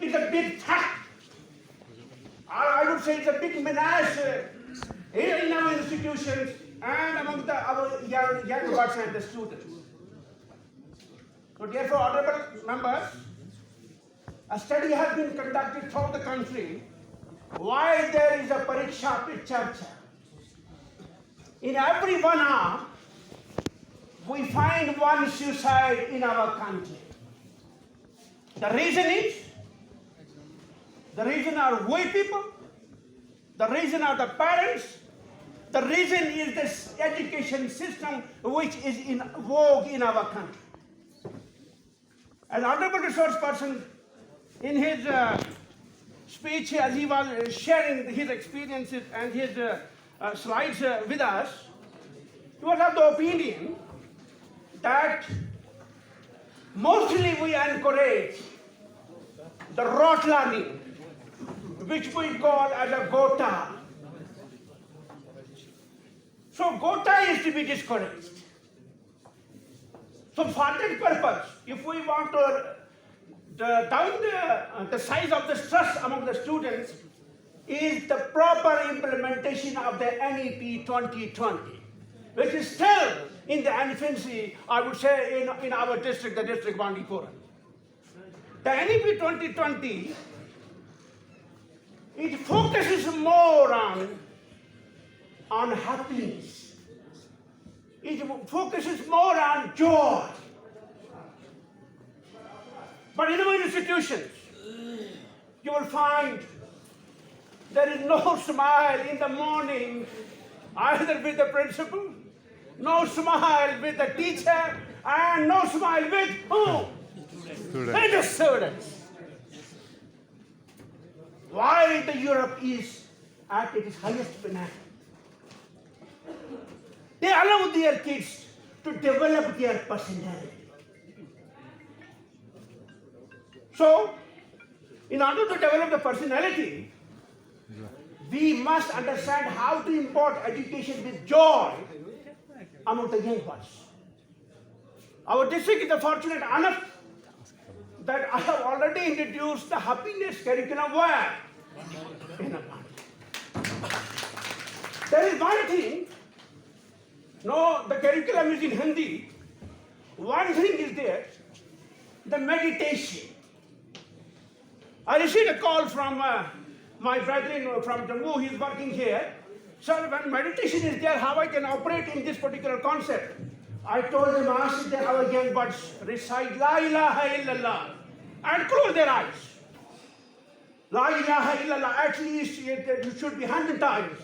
It's a big threat. I would say it's a big menace here in our institutions and among our young ones and the students. So therefore, honorable members, a study has been conducted throughout the country why there is a pariksha pe charcha. In every 1 hour, we find one suicide in our country. The reason are we people, the reason are the parents, the reason is this education system which is in vogue in our country. An honorable resource person, in his speech as he was sharing his experiences and his slides with us, he was of the opinion that mostly we encourage the rote learning, which we call as a gota. So gota is to be discouraged. So for that purpose, if we want to down the size of the stress among the students, is the proper implementation of the NEP 2020, which is still in the infancy, I would say, in our district, the district Bandipura. The NEP 2020, it focuses more on happiness. It focuses more on joy. But in our institutions, you will find there is no smile in the morning, either with the principal, no smile with the teacher, and no smile with who? With the students. Why the Europe is at its highest pinnacle? They allow their kids to develop their personality. So, in order to develop the personality, we must understand how to impart education with joy among the young ones. Our district is fortunate enough that I have already introduced the happiness curriculum where? In a month. There is one thing, no, the curriculum is in Hindi. One thing is there, the meditation. I received a call from my brethren from Jammu, he is working here. Sir, when meditation is there, how I can operate in this particular concept? I told him, ask that our young buds recite La ilaha illallah and close their eyes. La ilaha illallah, at least it should be 100 times.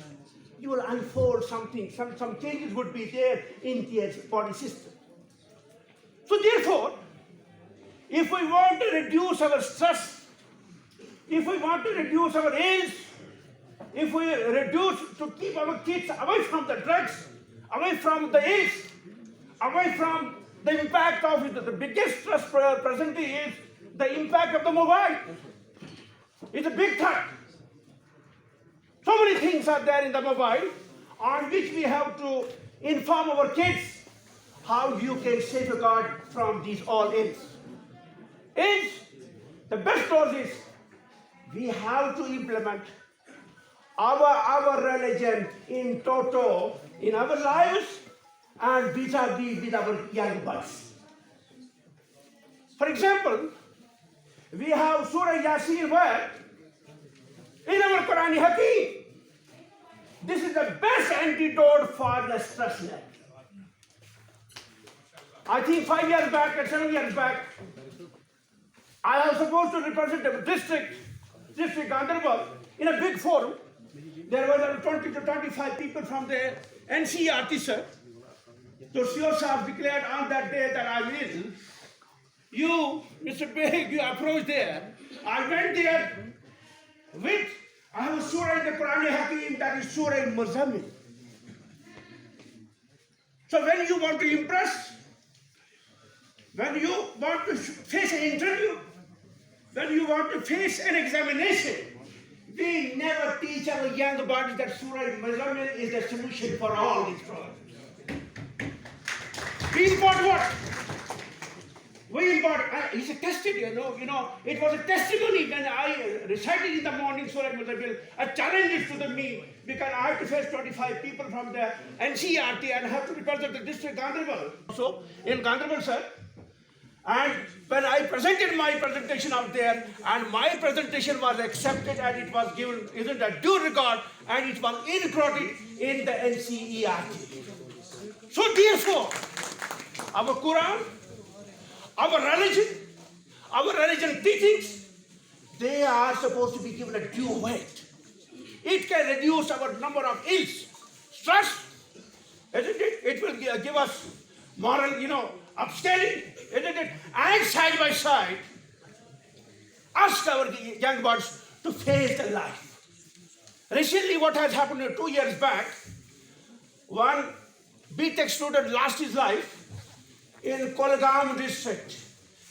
You will unfold something, some changes would be there in their body system. So therefore, if we want to reduce our stress, if we want to reduce our age, if we reduce to keep our kids away from the drugs, away from the age, away from the impact of it, the biggest stress presently is the impact of the mobile. It's a big threat. So many things are there in the mobile on which we have to inform our kids how you can safeguard from these all ills. Is the best dose is we have to implement our religion in toto in our lives and vis-a-vis with our young buds. For example, we have Surah Yasin where in our Quran Hakim, this is the best antidote for the stress net. I think 5 years back or 7 years back, I was supposed to represent the district Ganderbal in a big forum. There were 20 to 25 people from the NCERT, sir. So CEO Saab declared on that day that I will. You, Mr. Beg, you approached there. I went there with, I have a surah in the Quran Hakim, that is Surah Muzammil. So when you want to impress, when you want to face an interview, when you want to face an examination, we never teach our young bodies that Surah Muzammil is the solution for all these problems. We import what? We important. It's a tested, it was a testimony when I recited in the morning Surah Muzammil. I challenged it to me because I have to face 25 people from the NCERT and I have to represent the district Ganderbal. So in Ganderbal, sir. And when I presented my presentation out there, and my presentation was accepted and it was given a due regard and it was included in the NCERT. So therefore, our Quran, our religion teachings, they are supposed to be given a due weight. It can reduce our number of ills, stress, isn't it? It will give us moral, upscaling, isn't it? And side by side, ask our young ones to face the life. Recently, what has happened 2 years back, one BTech student lost his life in Kolgam district.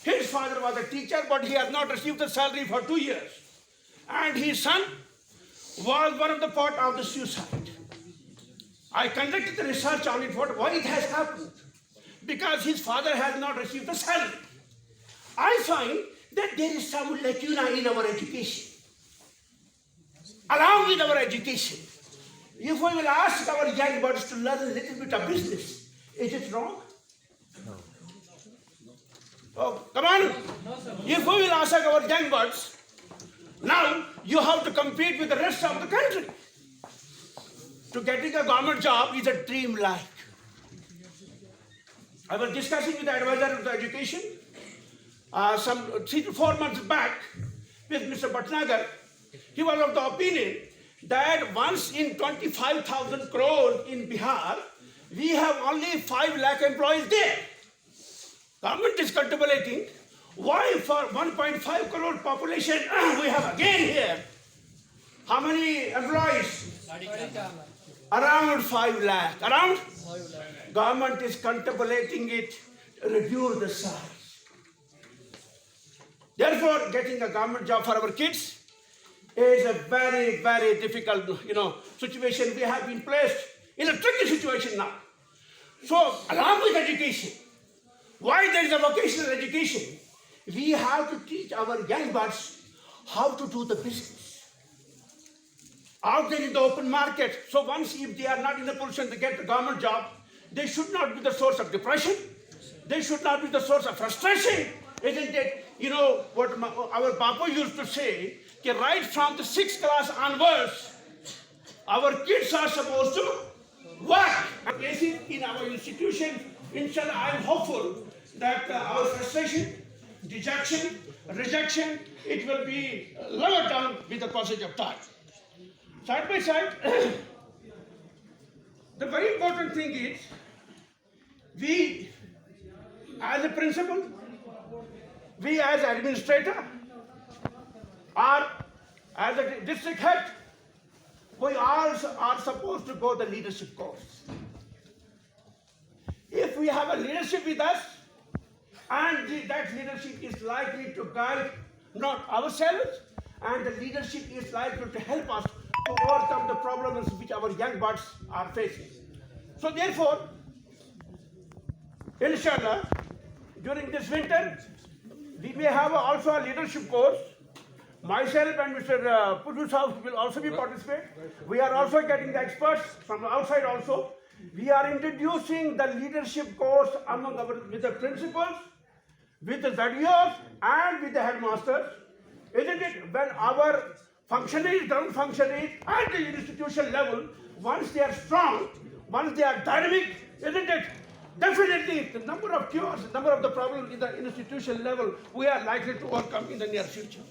His father was a teacher, but he has not received the salary for 2 years. And his son was one of the part of the suicide. I conducted the research on it, why it has happened. Because his father has not received the salary. I find that there is some lacuna in our education. Along with our education, if we will ask our young birds to learn a little bit of business, is it wrong? No. Oh, come on. No, sir. If we will ask our young birds, now you have to compete with the rest of the country. To getting a government job is a dream like. I was discussing with the advisor of the education some 3 to 4 months back with Mr. Bhatnagar. He was of the opinion that once in 25,000 crores in Bihar, we have only 5 lakh employees there. Government is contemplating why for 1.5 crore population we have again here. How many employees? Around 5 lakh. Around? Government is contemplating it, reduce the size. Therefore, getting a government job for our kids is a very, very difficult, situation. We have been placed in a tricky situation now. So, along with education, why there is a vocational education, we have to teach our young birds how to do the business. Out there in the open market, so once if they are not in a position to get a government job, they should not be the source of depression. They should not be the source of frustration. Isn't it? What our Papa used to say, right from the 6th class onwards, our kids are supposed to work. Places in our institution, inshallah, I am hopeful that our frustration, dejection, rejection, it will be lowered down with the passage of time. Side by side, the very important thing is, we as a principal, we as administrator, or as a district head, we all are supposed to go the leadership course. If we have a leadership with us, and that leadership is likely to guide not ourselves, and the leadership is likely to help us to overcome the problems which our young birds are facing. So therefore, inshallah, during this winter, we may have also a leadership course. Myself and Mr. Pudu Saab will also be participate. We are also getting the experts from outside also. We are introducing the leadership course with the principals, with the ZDOs, and with the headmasters. Isn't it? When our functionaries, ground functionaries at the institution level, once they are strong, once they are dynamic, isn't it? Definitely, the number of cures, the number of the problems in the institution level, we are likely to overcome in the near future.